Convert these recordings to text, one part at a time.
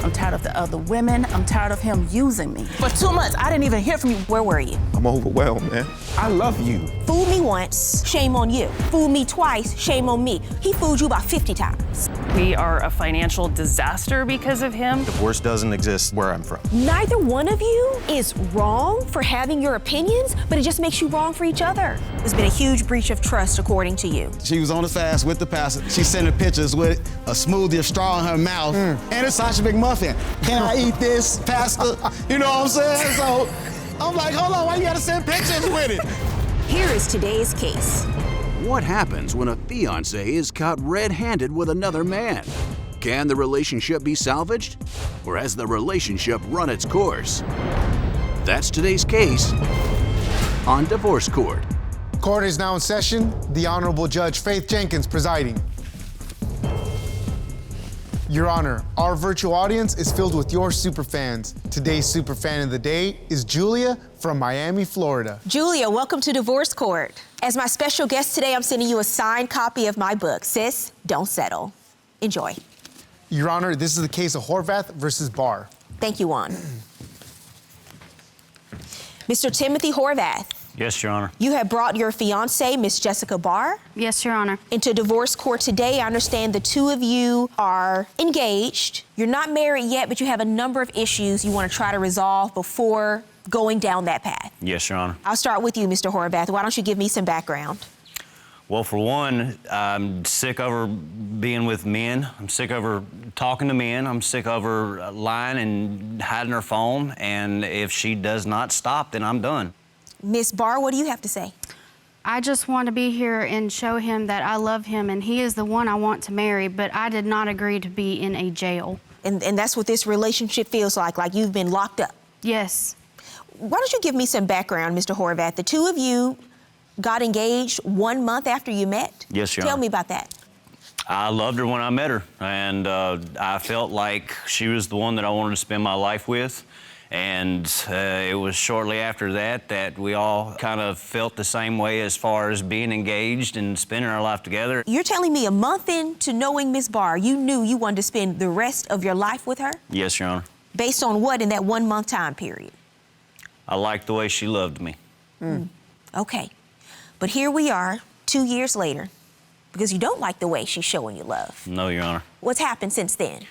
I'm tired of the other women. I'm tired of him using me. For 2 months, I didn't even hear from you. Where were you? I'm overwhelmed, man. I love you. Fooled me once, shame on you. Fooled me twice, shame on me. He fooled you about 50 times. We are a financial disaster because of him. Divorce doesn't exist where I'm from. Neither one of you is wrong for having your opinions, but it just makes you wrong for each other. There's been a huge breach of trust, according to you. She was on the fast with the pastor. She sending pictures with a smoothie of straw in her mouth and a sausage McMuffin. Can I eat this, pastor? You know what I'm saying? So I'm like, hold on, why you gotta send pictures with it? Here is today's case. What happens when a fiancé is caught red-handed with another man? Can the relationship be salvaged? Or has the relationship run its course? That's today's case on Divorce Court. Court is now in session. The Honorable Judge Faith Jenkins presiding. Your Honor, our virtual audience is filled with your superfans. Today's superfan of the day is Julia from Miami, Florida. Julia, welcome to Divorce Court. As my special guest today, I'm sending you a signed copy of my book, Sis, Don't Settle. Enjoy. Your Honor, this is the case of Horvath versus Barr. Thank you, Juan. Mr. Timothy Horvath. Yes, Your Honor. You have brought your fiancée, Miss Jessica Barr. Yes, Your Honor. Into divorce court today. I understand the two of you are engaged. You're not married yet, but you have a number of issues you want to try to resolve before going down that path. Yes, Your Honor. I'll start with you, Mr. Horvath. Why don't you give me some background? Well, for one, I'm sick of her being with men. I'm sick of her talking to men. I'm sick of her lying and hiding her phone. And if she does not stop, then I'm done. Miss Barr, what do you have to say? I just want to be here and show him that I love him and he is the one I want to marry, but I did not agree to be in a jail. And that's what this relationship feels like you've been locked up. Yes. Why don't you give me some background, Mr. Horvath? The two of you got engaged 1 month after you met? Yes, Your Honor. Tell me about that. I loved her when I met her, and I felt like she was the one that I wanted to spend my life with. And it was shortly after that that we all kind of felt the same way as far as being engaged and spending our life together. You're telling me a month into knowing Miss Barr, you knew you wanted to spend the rest of your life with her? Yes, Your Honor. Based on what in that 1 month time period? I liked the way she loved me. Okay. But here we are 2 years later because you don't like the way she's showing you love. No, Your Honor. What's happened since then?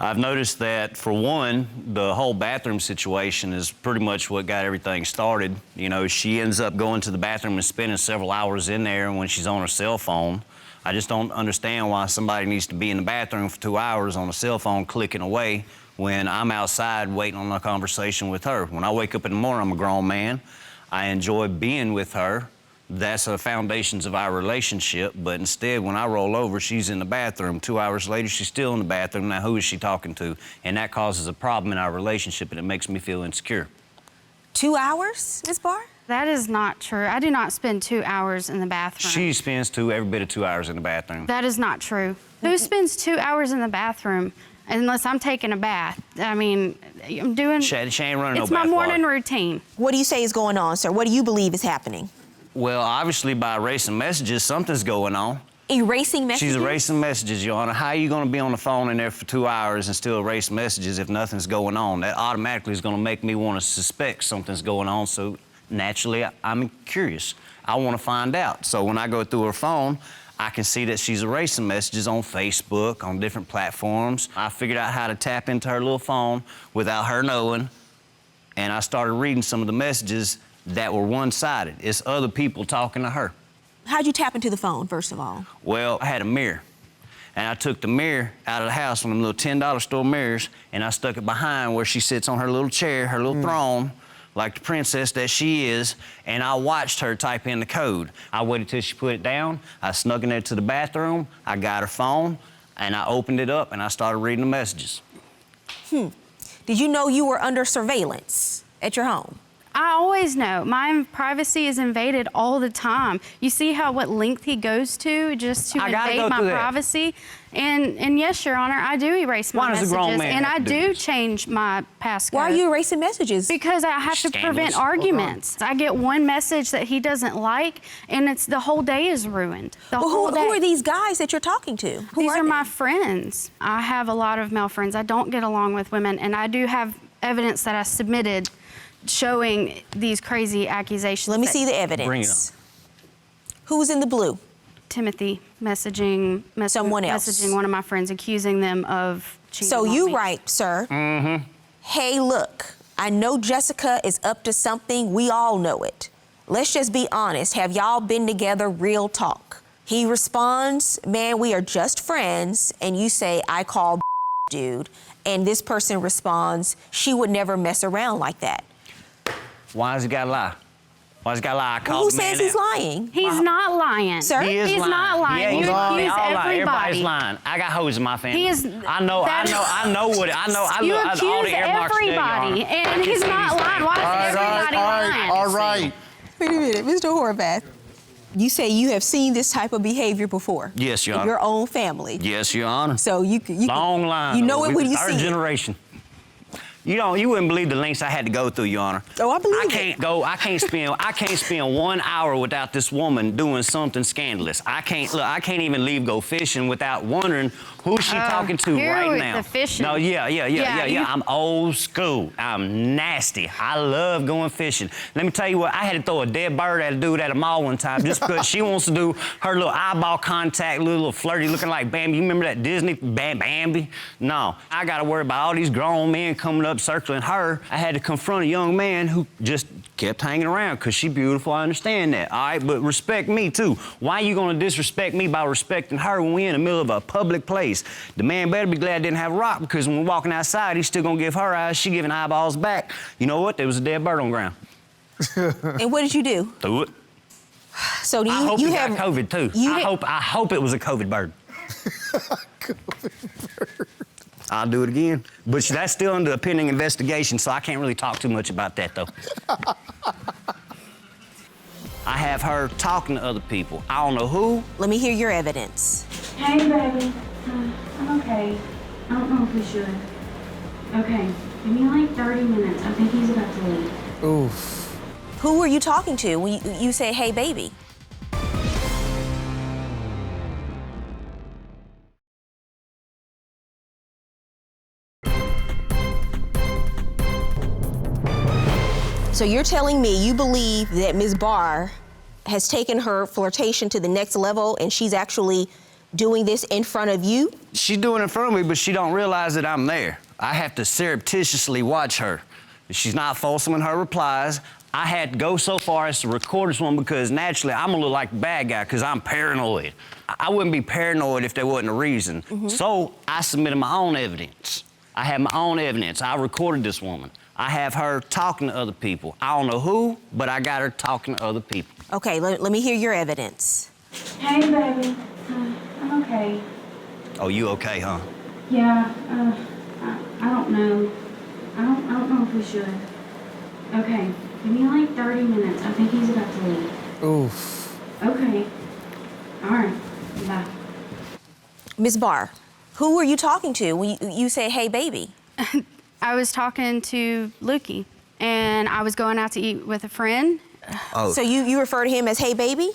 I've noticed that, for one, the whole bathroom situation is pretty much what got everything started. You know, she ends up going to the bathroom and spending several hours in there when she's on her cell phone. I just don't understand why somebody needs to be in the bathroom for 2 hours on a cell phone clicking away when I'm outside waiting on a conversation with her. When I wake up in the morning, I'm a grown man. I enjoy being with her. That's the foundations of our relationship, but instead, when I roll over, she's in the bathroom. 2 hours later, she's still in the bathroom. Now, who is she talking to? And that causes a problem in our relationship, and it makes me feel insecure. 2 hours, Ms. Barr? That is not true. I do not spend 2 hours in the bathroom. She spends every bit of 2 hours in the bathroom. That is not true. Who spends 2 hours in the bathroom unless I'm taking a bath? I mean, I'm doing... She ain't running no It's bath my morning water. routine. What do you say is going on, sir? What do you believe is happening? Well, obviously, by erasing messages, something's going on. Erasing messages? She's erasing messages, Your Honor. How are you going to be on the phone in there for 2 hours and still erase messages if nothing's going on? That automatically is going to make me want to suspect something's going on, so naturally, I'm curious. I want to find out. So when I go through her phone, I can see that she's erasing messages on Facebook, on different platforms. I figured out how to tap into her little phone without her knowing, and I started reading some of the messages that were one-sided. It's other people talking to her. How'd you tap into the phone, first of all? Well, I had a mirror, and I took the mirror out of the house, one of them little $10 store mirrors, and I stuck it behind where she sits on her little chair, her little throne, like the princess that she is, and I watched her type in the code. I waited till she put it down, I snuck in there to the bathroom, I got her phone, and I opened it up, and I started reading the messages. Did you know you were under surveillance at your home? I always know. My privacy is invaded all the time. You see what length he goes to just to I gotta invade go my through that. privacy? And yes, Your Honor, I do erase my Why does a messages, grown man and have I to do do this? change my passcode. Why are you erasing messages? Because I have to prevent Scandalous. arguments. I get one message that he doesn't like, and it's the whole day is ruined. The Well, whole who day. are these guys that you're talking to? Who These are they? my friends. I have a lot of male friends. I don't get along with women, and I do have evidence that I submitted showing these crazy accusations. Let me that see the evidence. Bring it on. Who's in the blue? Timothy messaging Someone else. messaging one of my friends, accusing them of cheating So on you me. write, sir, hey, look, I know Jessica is up to something. We all know it. Let's just be honest. Have y'all been together? Real talk. He responds, man, we are just friends. And you say, I call dude. And this person responds, she would never mess around like that. Why does he gotta lie? Why does he gotta lie? I Well, called who the man says he's out. lying? He's not lying. Sir? He is He's lying. not lying. Yeah, You he's lying. accuse All lying. Everybody's everybody. lying. I got hoes in my family. He is- I know what You all accuse the earmarks there, Your everybody, Honor. I and can he's see not these lying. things. Why is everybody lying? all right. Wait a minute, Mr. Horvath. You say you have seen this type of behavior before? Yes, Your In Honor. your own family? Yes, Your Honor. So you Long line. You know it when you Third see it. generation. You wouldn't believe the lengths I had to go through, Your Honor. Oh, I believe it. I can't spend 1 hour without this woman doing something scandalous. I can't even leave go fishing without wondering who's she talking to here right with now. the fishing. No, yeah. you- I'm old school. I'm nasty. I love going fishing. Let me tell you what, I had to throw a dead bird at a dude at a mall one time just because she wants to do her little eyeball contact, little flirty looking like Bambi. You remember that Disney Bambi? No, I got to worry about all these grown men coming up circling her. I had to confront a young man who just kept hanging around because she's beautiful. I understand that, all right? But respect me, too. Why you going to disrespect me by respecting her when we're in the middle of a public place? The man better be glad I didn't have a rock because when we're walking outside, he's still going to give her eyes. She giving eyeballs back. You know what? There was a dead bird on the ground. And what did you do? Threw it. So do you, I hope you he have got COVID, too. you I did- hope it was a COVID bird. I'll do it again. But that's still under a pending investigation, so I can't really talk too much about that, though. I have her talking to other people. I don't know who. Let me hear your evidence. Hey, baby. I'm okay. I don't know if we should. Okay. Give me like 30 minutes. I think he's about to leave. Oof. Who were you talking to when you say, hey, baby? So you're telling me you believe that Ms. Barr has taken her flirtation to the next level and she's actually doing this in front of you? She's doing it in front of me, but she don't realize that I'm there. I have to surreptitiously watch her. She's not fulsome in her replies. I had to go so far as to record this one because naturally I'm gonna look like the bad guy because I'm paranoid. I wouldn't be paranoid if there wasn't a reason. So I submitted my own evidence. I have my own evidence. I recorded this woman. I have her talking to other people. I don't know who, but I got her talking to other people. Okay, let me hear your evidence. Hey, baby. I'm okay. Oh, you okay, huh? Yeah, I don't know. I don't know if we should. Okay, give me like 30 minutes. I think he's about to leave. Oof. Okay. All right. Bye. Ms. Barr, who were you talking to when you say, hey, baby? I was talking to Lukey, and I was going out to eat with a friend. Oh. So you refer to him as hey, baby?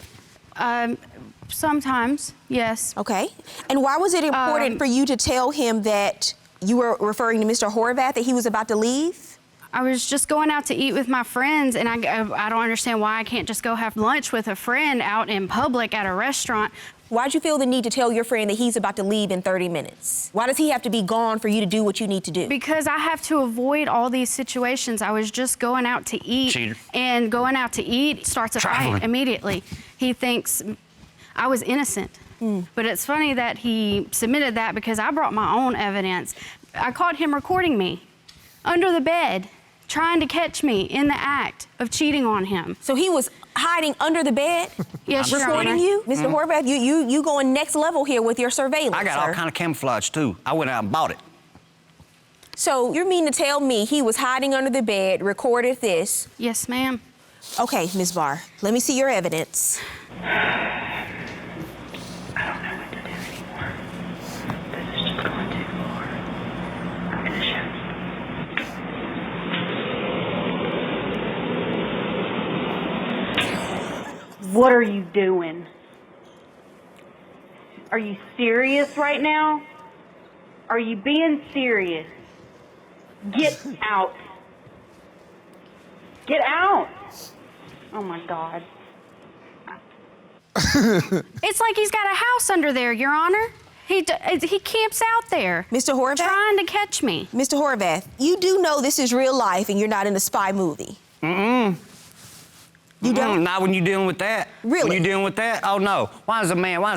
Sometimes, yes. Okay. And why was it important for you to tell him that you were referring to Mr. Horvath, that he was about to leave? I was just going out to eat with my friends, and I don't understand why I can't just go have lunch with a friend out in public at a restaurant. Why'd you feel the need to tell your friend that he's about to leave in 30 minutes? Why does he have to be gone for you to do what you need to do? Because I have to avoid all these situations. I was just going out to eat. Cheater. And going out to eat starts a Traveling. fight immediately. He thinks I was innocent. But it's funny that he submitted that because I brought my own evidence. I caught him recording me under the bed, trying to catch me in the act of cheating on him. So he was hiding under the bed, Yes, Your recording Honor. you? Mr. Horvath, you going next level here with your surveillance, I got all sir. kind of camouflage, too. I went out and bought it. So you mean to tell me he was hiding under the bed, recorded this? Yes, ma'am. Okay, Ms. Barr, let me see your evidence. What are you doing? Are you serious right now? Are you being serious? Get out. Get out. Oh my God. It's like he's got a house under there, Your Honor. He camps out there. Mr. Horvath? Trying to catch me. Mr. Horvath, you do know this is real life and you're not in a spy movie. You don't? Not when you're dealing with that. Really? When you're dealing with that? Oh, no. Why does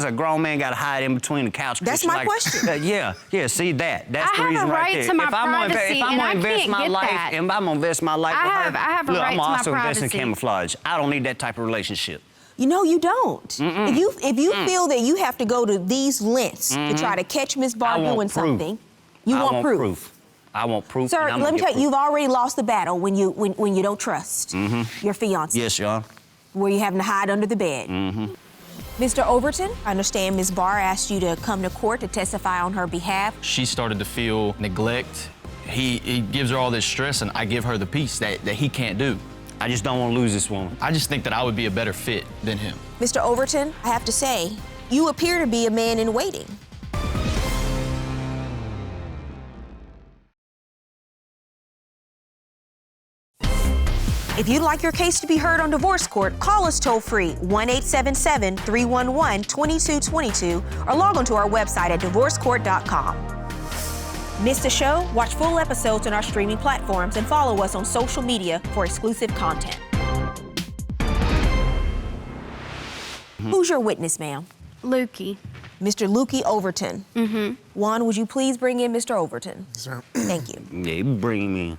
a grown man got to hide in between the couch That's cushions my question. Yeah, see that. That's I the have reason a right right there. to my If I'm gonna privacy, if I'm and gonna I invest can't my get life, that. if I'm gonna invest my life I with have- her, I have a look, right I'm to my also investing in privacy. camouflage. I don't need that type of relationship. You know you don't. If you feel that you have to go to these lengths to try to catch Ms. Barr I want doing proof. something, you I want proof. I want proof. Sir, and I'm let me gonna tell get you, proof. you've already lost the battle when you don't trust your fiancé. Yes, Your Honor. Where you're having to hide under the bed. Mr. Overton, I understand Ms. Barr asked you to come to court to testify on her behalf. She started to feel neglect. He gives her all this stress, and I give her the peace that he can't do. I just don't want to lose this woman. I just think that I would be a better fit than him. Mr. Overton, I have to say, you appear to be a man in waiting. If you'd like your case to be heard on divorce court, call us toll-free 1-877-311-2222 or log on to our website at divorcecourt.com. Miss the show? Watch full episodes on our streaming platforms and follow us on social media for exclusive content. Who's your witness, ma'am? Lukey. Mr. Lukey Overton. Juan, would you please bring in Mr. Overton? Sir. Thank you. Yeah, you bring him in.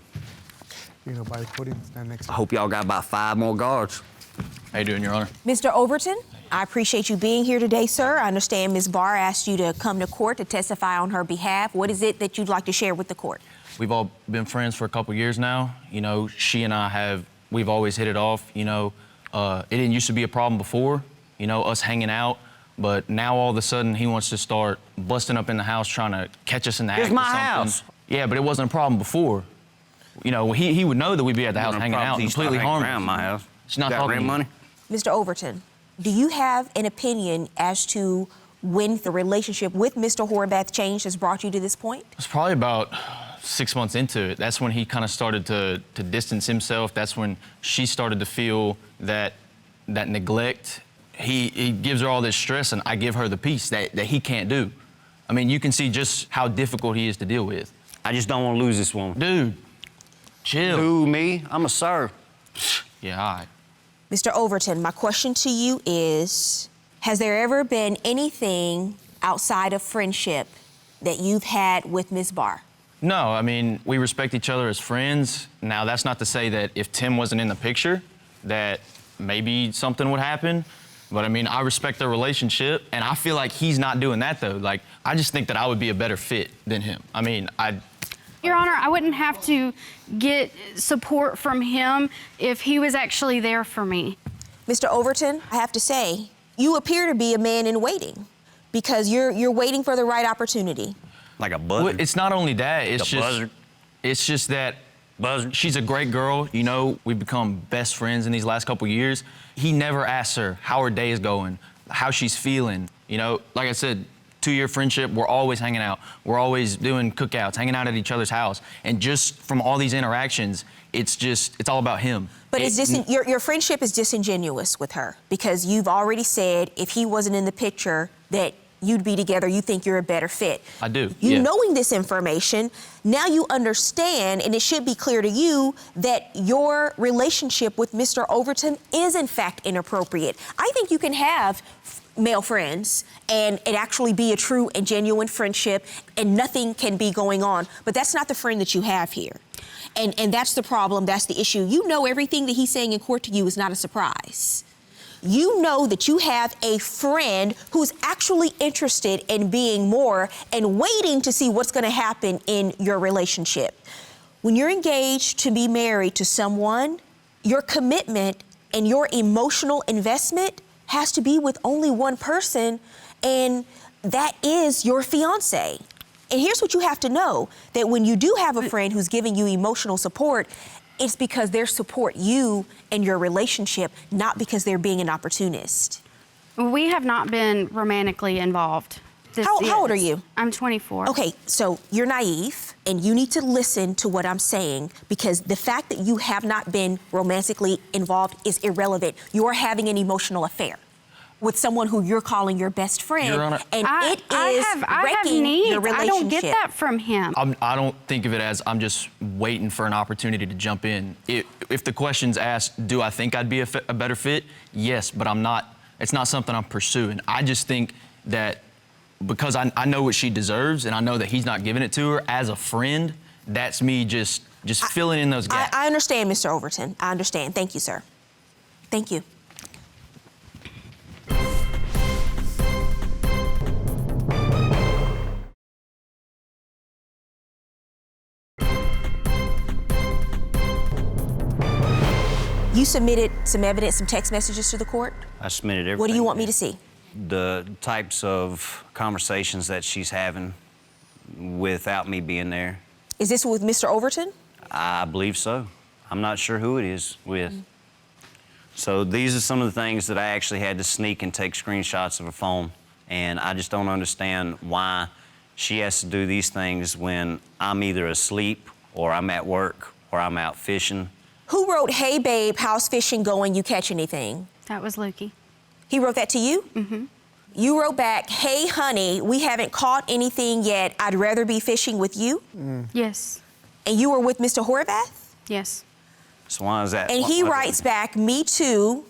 You know, by the podium, stand next to I hope y'all got about 5 more guards. How you doing, Your Honor? Mr. Overton, I appreciate you being here today, sir. I understand Ms. Barr asked you to come to court to testify on her behalf. What is it that you'd like to share with the court? We've all been friends for a couple years now. You know, she and I we've always hit it off. You know, it didn't used to be a problem before, you know, us hanging out. But now all of a sudden he wants to start busting up in the house trying to catch us in the act It's or my something. house. Yeah, but it wasn't a problem before. You know, he would know that we'd be at the house hanging out, completely harmless. Around my house. She's not got talking rent to you. money. Mr. Overton, do you have an opinion as to when the relationship with Mr. Horvath changed has brought you to this point? It's probably about 6 months into it. That's when he kind of started to distance himself. That's when she started to feel that neglect. He gives her all this stress, and I give her the peace that he can't do. I mean, you can see just how difficult he is to deal with. I just don't want to lose this woman. Dude, chill. Who, me? I'm a sir. Yeah, all right. Mr. Overton, my question to you is, has there ever been anything outside of friendship that you've had with Ms. Barr? No, I mean, we respect each other as friends. Now, that's not to say that if Tim wasn't in the picture, that maybe something would happen. But I mean, I respect their relationship, and I feel like he's not doing that, though. Like, I just think that I would be a better fit than him. I mean, Your Honor, I wouldn't have to get support from him if he was actually there for me. Mr. Overton, I have to say, you appear to be a man in waiting because you're waiting for the right opportunity. Like a buzzard. Well, it's not only that. buzzard. It's just that Buzzard. she's a great girl. You know, we've become best friends in these last couple years. He never asks her how her day is going, how she's feeling. You know, like I said, 2-year friendship, we're always hanging out. We're always doing cookouts, hanging out at each other's house. And just from all these interactions, it's all about him. But your friendship is disingenuous with her because you've already said if he wasn't in the picture that you'd be together, you think you're a better fit. I do, You knowing this information, now you understand, and it should be clear to you, that your relationship with Mr. Overton is in fact inappropriate. I think you can have male friends and it actually be a true and genuine friendship and nothing can be going on. But that's not the friend that you have here. And that's the problem, that's the issue. You know everything that he's saying in court to you is not a surprise. You know that you have a friend who's actually interested in being more and waiting to see what's going to happen in your relationship. When you're engaged to be married to someone, your commitment and your emotional investment has to be with only one person, and that is your fiancé. And here's what you have to know, that when you do have a friend who's giving you emotional support, it's because they support you and your relationship, not because they're being an opportunist. We have not been romantically involved. How old are you? I'm 24. Okay, so you're naive, and you need to listen to what I'm saying, because the fact that you have not been romantically involved is irrelevant. You're having an emotional affair with someone who you're calling your best friend, Your Honor, and it is I have wrecking needs. your relationship. I don't get that from him. I don't think of it as I'm just waiting for an opportunity to jump in. If the question's asked, do I think I'd be a better fit? Yes, but I'm not. It's not something I'm pursuing. I just think that because I know what she deserves, and I know that he's not giving it to her as a friend, that's me just filling in those gaps. I understand, Mr. Overton. I understand. Thank you, sir. Thank you. You submitted some evidence, some text messages to the court? I submitted everything. What do you want me to see? The types of conversations that she's having without me being there. Is this with Mr. Overton? I believe so. I'm not sure who it is with. So these are some of the things that I actually had to sneak and take screenshots of her phone. And I just don't understand why she has to do these things when I'm either asleep or I'm at work or I'm out fishing. Who wrote, "Hey babe, how's fishing going? You catch anything"? That was Lukey. He wrote that to you? Mm-hmm. You wrote back, "Hey honey, we haven't caught anything yet. I'd rather be fishing with you." Yes. And you were with Mr. Horvath? Yes. So why is that? And he writes back, "Me too,"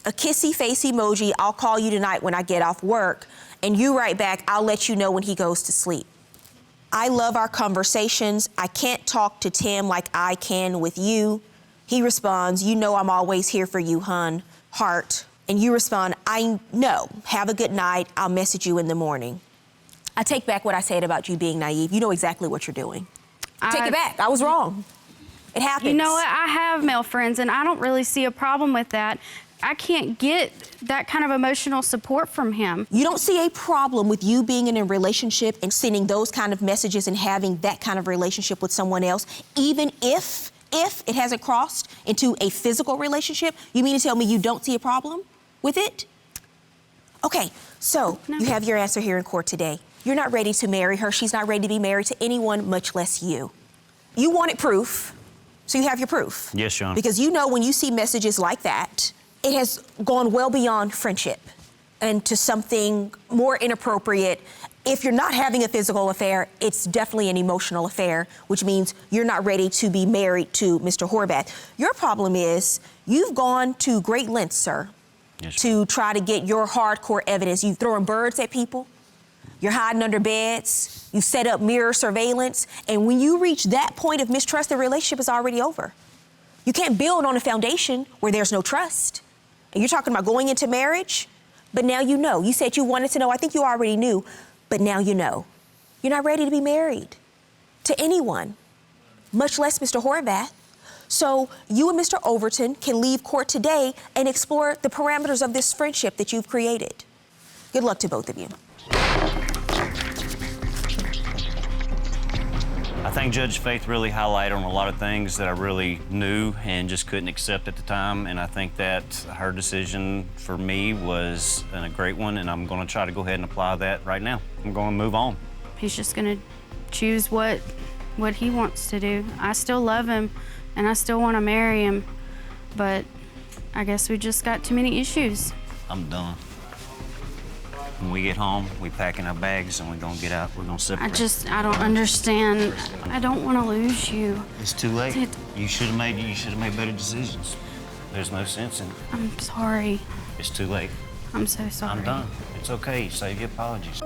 a kissy face emoji, "I'll call you tonight when I get off work." And you write back, "I'll let you know when he goes to sleep. I love our conversations. I can't talk to Tim like I can with you." He responds, "You know I'm always here for you, hun. Heart." And you respond, "I know. Have a good night. I'll message you in the morning." I take back what I said about you being naive. You know exactly what you're doing. Take it back. I was wrong. It happens. You know what? I have male friends, and I don't really see a problem with that. I can't get that kind of emotional support from him. You don't see a problem with you being in a relationship and sending those kind of messages and having that kind of relationship with someone else, even if it hasn't crossed into a physical relationship? You mean to tell me you don't see a problem with it? Okay, so No. You have your answer here in court today. You're not ready to marry her. She's not ready to be married to anyone, much less you. You wanted proof, so you have your proof. Yes, Your Honor. Because you know when you see messages like that, it has gone well beyond friendship and to something more inappropriate. If you're not having a physical affair, it's definitely an emotional affair, which means you're not ready to be married to Mr. Horvath. Your problem is you've gone to great lengths, sir, to try to get your hardcore evidence. You're throwing birds at people. You're hiding under beds. You set up mirror surveillance. And when you reach that point of mistrust, the relationship is already over. You can't build on a foundation where there's no trust. And you're talking about going into marriage, but now you know. You said you wanted to know. I think you already knew. But now you know. You're not ready to be married to anyone, much less Mr. Horvath. So you and Mr. Overton can leave court today and explore the parameters of this friendship that you've created. Good luck to both of you. I think Judge Faith really highlighted on a lot of things that I really knew and just couldn't accept at the time. And I think that her decision for me was a great one, and I'm going to try to go ahead and apply that right now. I'm going to move on. He's just going to choose what he wants to do. I still love him, and I still want to marry him, but I guess we just got too many issues. I'm done. When we get home, we packing our bags and we're gonna get out. We're gonna separate. I don't understand. I don't want to lose you. It's too late. You should have made better decisions. There's no sense in it. I'm sorry. It's too late. I'm so sorry. I'm done. It's okay. Save your apologies.